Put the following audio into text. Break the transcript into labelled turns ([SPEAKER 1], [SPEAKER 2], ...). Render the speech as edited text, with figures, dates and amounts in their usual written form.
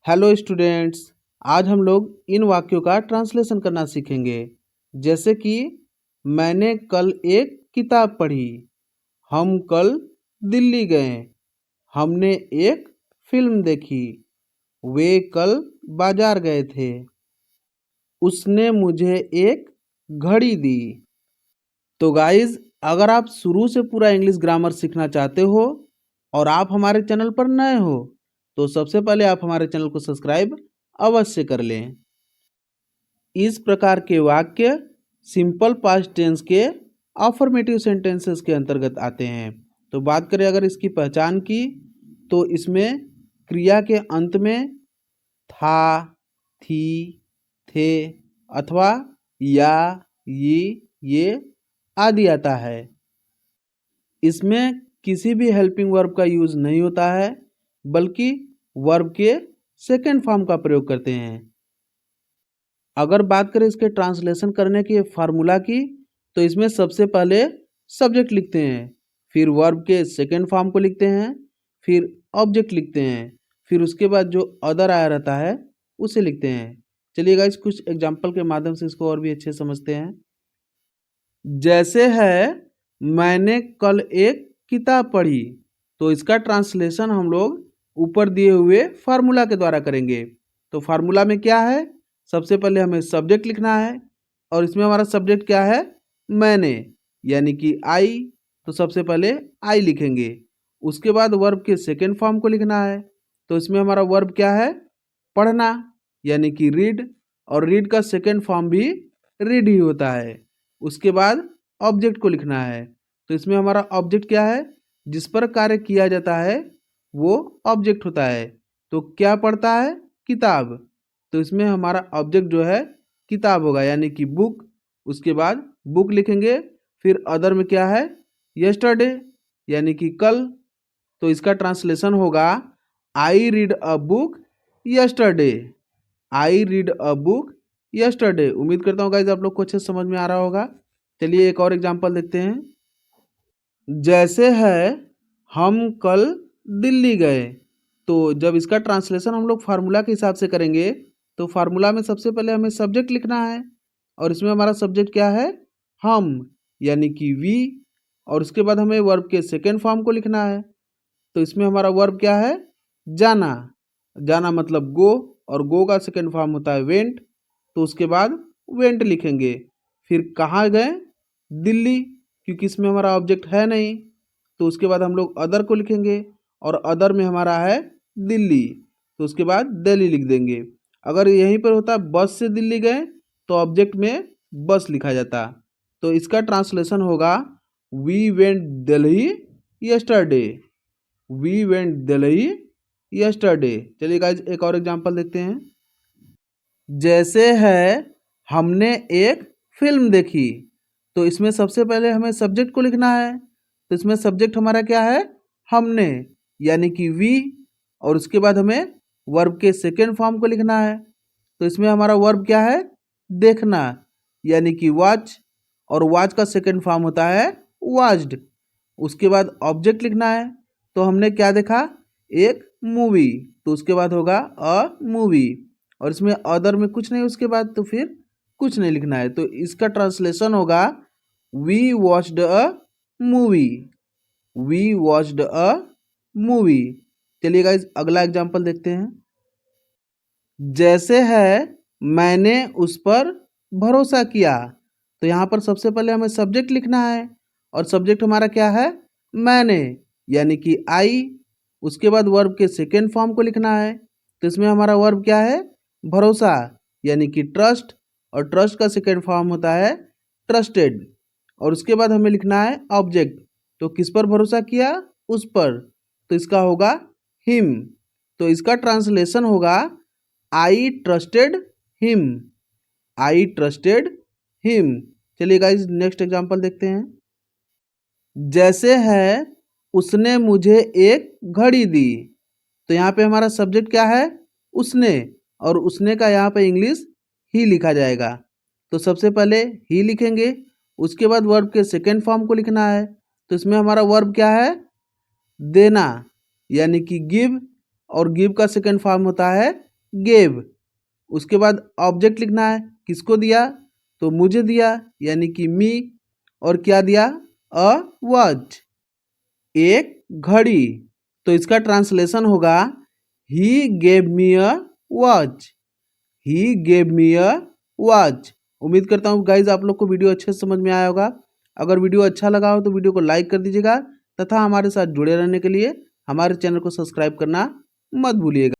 [SPEAKER 1] Hello students. आज हम लोग इन वाक्यों का ट्रांसलेशन करना सीखेंगे। जैसे कि मैंने कल एक किताब पढ़ी, हम कल दिल्ली गए, हमने एक फिल्म देखी, वे कल बाजार गए थे, उसने मुझे एक घड़ी दी। तो गाइज, अगर आप शुरू से पूरा इंग्लिश ग्रामर सीखना चाहते हो और आप हमारे चैनल पर नए हो तो सबसे पहले आप हमारे चैनल को सब्सक्राइब अवश्य कर लें। इस प्रकार के वाक्य सिंपल पास्ट टेंस के अफर्मेटिव सेंटेंसेस के अंतर्गत आते हैं। तो बात करें अगर इसकी पहचान की, तो इसमें क्रिया के अंत में था, थी, थे अथवा या, ये आदि आता है। इसमें किसी भी हेल्पिंग वर्ब का यूज नहीं होता है, बल्कि वर्ब के सेकेंड फॉर्म का प्रयोग करते हैं। अगर बात करें इसके ट्रांसलेशन करने के फार्मूला की, तो इसमें सबसे पहले सब्जेक्ट लिखते हैं, फिर वर्ब के सेकेंड फॉर्म को लिखते हैं, फिर ऑब्जेक्ट लिखते हैं, फिर उसके बाद जो अदर आया रहता है उसे लिखते हैं। चलिए गाइस, कुछ एग्जाम्पल के माध्यम से इसको और भी अच्छे समझते हैं। जैसे है मैंने कल एक किताब पढ़ी, तो इसका ट्रांसलेशन हम लोग ऊपर दिए हुए फार्मूला के द्वारा करेंगे। तो फार्मूला में क्या है, सबसे पहले हमें सब्जेक्ट लिखना है और इसमें हमारा सब्जेक्ट क्या है, मैंने, यानी कि आई। तो सबसे पहले आई लिखेंगे, उसके बाद वर्ब के सेकेंड फॉर्म को लिखना है। तो इसमें हमारा वर्ब क्या है, पढ़ना, यानी कि रीड, और रीड का सेकेंड फॉर्म भी रीड ही होता है। उसके बाद ऑब्जेक्ट को लिखना है। तो इसमें हमारा ऑब्जेक्ट क्या है, जिस पर कार्य किया जाता है वो ऑब्जेक्ट होता है। तो क्या पढ़ता है, किताब। तो इसमें हमारा ऑब्जेक्ट जो है किताब होगा, यानी कि बुक। उसके बाद बुक लिखेंगे, फिर अदर में क्या है, यस्टरडे, यानी कि कल। तो इसका ट्रांसलेशन होगा I read a book yesterday. I read a book yesterday. उम्मीद करता हूँ गाइस आप लोग को अच्छे समझ में आ रहा होगा। चलिए एक और एग्जांपल देखते हैं। जैसे है हम कल दिल्ली गए। तो जब इसका ट्रांसलेशन हम लोग फार्मूला के हिसाब से करेंगे, तो फार्मूला में सबसे पहले हमें सब्जेक्ट लिखना है और इसमें हमारा सब्जेक्ट क्या है, हम, यानी कि वी। और उसके बाद हमें वर्ब के सेकेंड फॉर्म को लिखना है। तो इसमें हमारा वर्ब क्या है, जाना। जाना मतलब गो, और गो का सेकेंड फॉर्म होता है वेंट। तो उसके बाद वेंट लिखेंगे। फिर कहाँ गए, दिल्ली, क्योंकि इसमें हमारा ऑब्जेक्ट है नहीं। तो उसके बाद हम लोग अदर को लिखेंगे और अदर में हमारा है दिल्ली। तो उसके बाद दिल्ली लिख देंगे। अगर यहीं पर होता बस से दिल्ली गए, तो ऑब्जेक्ट में बस लिखा जाता। तो इसका ट्रांसलेशन होगा we went Delhi yesterday. We went Delhi yesterday. चलिए गाइज एक और एग्जांपल देखते हैं। जैसे है हमने एक फिल्म देखी। तो इसमें सबसे पहले हमें सब्जेक्ट को लिखना है। तो इसमें सब्जेक्ट हमारा क्या है, हमने, यानी कि वी। और उसके बाद हमें वर्ब के सेकेंड फॉर्म को लिखना है। तो इसमें हमारा वर्ब क्या है, देखना, यानी कि वॉच। और वॉच का सेकेंड फॉर्म होता है वॉच्ड। उसके बाद ऑब्जेक्ट लिखना है। तो हमने क्या देखा, एक मूवी। तो उसके बाद होगा अ मूवी। और इसमें अदर में कुछ नहीं, उसके बाद तो फिर कुछ नहीं लिखना है। तो इसका ट्रांसलेशन होगा we watched a movie. We watched a movie. चलिए गाइज अगला एग्जांपल देखते हैं। जैसे है मैंने उस पर भरोसा किया। तो यहाँ पर सबसे पहले हमें सब्जेक्ट लिखना है और सब्जेक्ट हमारा क्या है, मैंने, यानी कि आई। उसके बाद वर्ब के सेकेंड फॉर्म को लिखना है। तो इसमें हमारा वर्ब क्या है, भरोसा, यानी कि ट्रस्ट। और ट्रस्ट का सेकेंड फॉर्म होता है ट्रस्टेड। और उसके बाद हमें लिखना है ऑब्जेक्ट। तो किस पर भरोसा किया, उस पर। तो इसका होगा हिम। तो इसका ट्रांसलेशन होगा आई ट्रस्टेड हिम। आई ट्रस्टेड हिम। चलिए गाइस नेक्स्ट एग्जांपल देखते हैं। जैसे है उसने मुझे एक घड़ी दी। तो यहाँ पे हमारा सब्जेक्ट क्या है, उसने। और उसने का यहाँ पे इंग्लिश ही लिखा जाएगा। तो सबसे पहले ही लिखेंगे, उसके बाद वर्ब के सेकेंड फॉर्म को लिखना है। तो इसमें हमारा वर्ब क्या है, देना, यानी कि गिव। और गिव का सेकेंड फॉर्म होता है गेव। उसके बाद ऑब्जेक्ट लिखना है, किसको दिया, तो मुझे दिया यानी कि मी। और क्या दिया, अ वॉच, एक घड़ी। तो इसका ट्रांसलेशन होगा he gave me a watch, he gave me a watch. उम्मीद करता हूँ गाइज आप लोग को वीडियो अच्छे से समझ में आया होगा। अगर वीडियो अच्छा लगा हो तो वीडियो को लाइक कर दीजिएगा तथा हमारे साथ जुड़े रहने के लिए हमारे चैनल को सब्सक्राइब करना मत भूलिएगा।